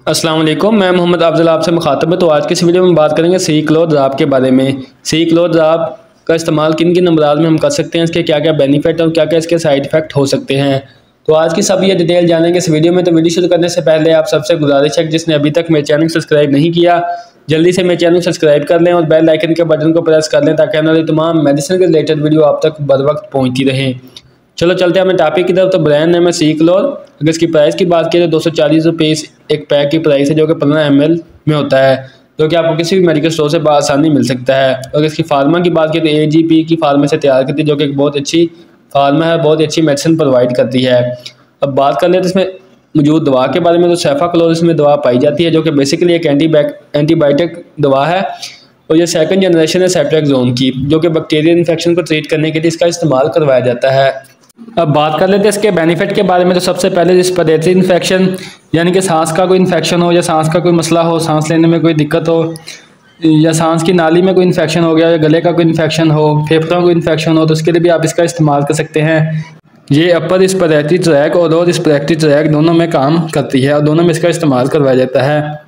अस्सलाम वालेकुम, मैं मोहम्मद अफजल आपसे मुखातब है। तो आज की इस वीडियो में बात करेंगे सी क्लोराब के बारे में। सी क्लोराब का इस्तेमाल किन किन अमराज में हम कर सकते हैं, इसके क्या क्या बेनिफिट और क्या क्या इसके साइड इफ़ेक्ट हो सकते हैं। तो आज की सब ये डिटेल जानेंगे इस वीडियो में। तो वीडियो शुरू करने से पहले आप सबसे गुजारिश है, जिसने अभी तक मेरे चैनल सब्सक्राइब नहीं किया, जल्दी से मेरे चैनल सब्सक्राइब कर लें और बेल आइकन के बटन को प्रेस कर लें, ताकि आने वाली तमाम मेडिसिन के रिलेटेड वीडियो आप तक बर वक्त पहुँचती रहे। चलो चलते हैं अपने टॉपिक की तरफ। तो ब्रांड नेम है सी क्लोर। अगर इसकी प्राइस की बात करें तो 240 रुपये एक पैक की प्राइस है, जो कि 15 ml में होता है, जो कि आपको किसी भी मेडिकल स्टोर से बआसानी मिल सकता है। अगर इसकी फार्मा की बात करें तो AGP की फार्मा से तैयार करती है, जो कि एक बहुत अच्छी फार्मा है, बहुत ही अच्छी मेडिसिन प्रोवाइड करती है। अब बात कर लेते हैं इसमें मौजूद दवा के बारे में। तो सेफाक्लोर इसमें दवा पाई जाती है, जो कि बेसिकली एक एंटीबायोटिक दवा है, और ये सेकंड जनरेशन है सेफ्ट्रेक्सोन की, जो कि बैक्टीरियल इन्फेक्शन को ट्रीट करने के लिए इसका इस्तेमाल करवाया जाता है। अब बात कर लेते हैं इसके बेनिफिट के बारे में। तो सबसे पहले रिस्पिरेटरी इन्फेक्शन, यानी कि सांस का कोई इन्फेक्शन हो या सांस का कोई मसला हो, सांस लेने में कोई दिक्कत हो, या सांस की नाली में कोई इन्फेक्शन हो गया, या गले का कोई इन्फेक्शन हो, फेफड़ों का कोई इन्फेक्शन हो, तो उसके लिए भी आप इसका इस्तेमाल कर सकते हैं। ये अपर रिस्पिरेटरी ट्रैक और लोअर रिस्पिरेटरी ट्रैक दोनों में काम करती है, और दोनों में इसका इस्तेमाल करवाया जाता है।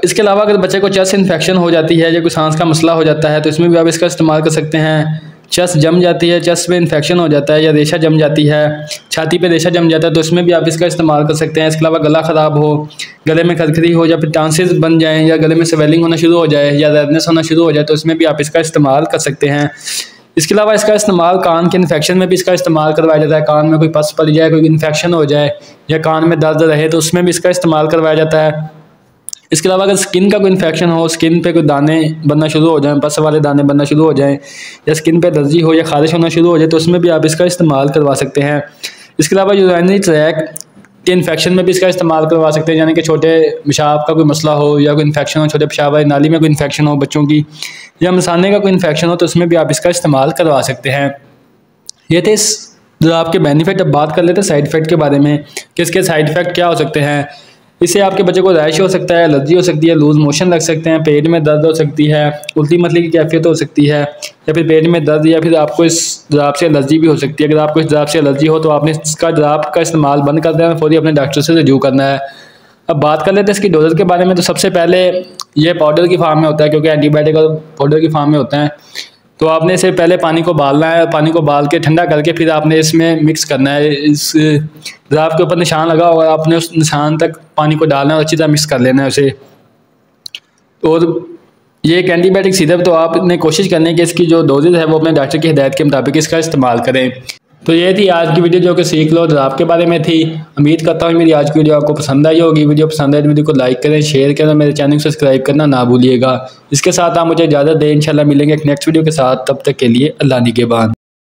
इसके अलावा अगर बच्चे को चेस्ट इन्फेक्शन हो जाती है या कोई सांस का मसला हो जाता है, तो इसमें भी आप इसका इस्तेमाल कर सकते हैं। चेस्ट जम जाती है, चेस्ट में इन्फेक्शन हो जाता है, या रेशा जम जाती है, छाती पे रेशा जम जाता है, तो इसमें भी आप इसका इस्तेमाल कर सकते हैं। इसके अलावा गला ख़राब हो, गले में खरखरी हो, या फिर टांसिस बन जाएँ, या गले में स्वेलिंग होना शुरू हो जाए, या रेडनेस होना शुरू हो जाए, तो इसमें भी आप इसका इस्तेमाल कर सकते हैं। इसके अलावा इसका इस्तेमाल कान के इन्फेक्शन में भी इसका इस्तेमाल करवाया जाता है। कान में कोई पस पड़ जाए, कोई इन्फेक्शन हो जाए, या कान में दर्द रहे, तो उसमें भी इसका इस्तेमाल करवाया जाता है। इसके अलावा अगर स्किन का कोई इन्फेक्शन हो, स्किन पे कोई दाने बनना शुरू हो जाएं, पस वाले दाने बनना शुरू हो जाएं, या स्किन पे एलर्जी हो या खारिश होना शुरू हो जाए, तो उसमें भी आप इसका इस्तेमाल करवा सकते हैं। इसके अलावा यूरिनरी ट्रैक के इन्फेक्शन में भी इसका इस्तेमाल करवा सकते हैं, यानी कि छोटे पेशाब का कोई मसला हो, या कोई इन्फेक्शन हो, छोटे पेशाब वाली नाली में कोई इन्फेक्शन हो बच्चों की, या मसाने का कोई इन्फेक्शन हो, तो उसमें भी आप इसका इस्तेमाल करवा सकते हैं। ये थे जो आपके बेनिफिट। अब बात कर लेते हैं साइड इफ़ेक्ट के बारे में कि इसके साइड इफ़ेक्ट क्या हो सकते हैं। इससे आपके बच्चे को रैश हो सकता है, एलर्जी हो सकती है, लूज मोशन लग सकते हैं, पेट में दर्द हो सकती है, उल्टी मतली की कैफियत हो सकती है, या फिर पेट में दर्द, या फिर आपको इस ड्राप से एलर्जी भी हो सकती है। अगर आपको इस ड्राप से एलर्जी हो तो आपने इसका ड्राप का इस्तेमाल बंद कर देना, फौरी अपने डॉक्टर से रिव्यू करना है। अब बात कर लेते हैं इसकी डोज के बारे में। तो सबसे पहले ये पाउडर की फार्म में होता है, क्योंकि एंटीबायोटिक और पाउडर की फार्म में होते हैं। तो आपने इसे पहले पानी को उबालना है, पानी को उबाल के ठंडा करके फिर आपने इसमें मिक्स करना है। इस ड्राफ्ट के ऊपर निशान लगा हुआ है, आपने उस निशान तक पानी को डालना है और अच्छी तरह मिक्स कर लेना है उसे। और ये एक एंटीबायोटिक सिरप, तो आपने कोशिश करनी है कि इसकी जो डोजेज है वो अपने डॉक्टर की हिदायत के मुताबिक इसका इस्तेमाल करें। तो ये थी आज की वीडियो, जो कि सी क्लोराब के बारे में थी। उम्मीद करता हूँ मेरी आज की वीडियो आपको पसंद आई होगी। वीडियो पसंद आए तो वीडियो को लाइक करें, शेयर करें, मेरे चैनल को सब्सक्राइब करना ना भूलिएगा। इसके साथ आप मुझे इजाज़त दें, इंशाल्लाह मिलेंगे एक नेक्स्ट वीडियो के साथ। तब तक के लिए अल्लाह निगहबान।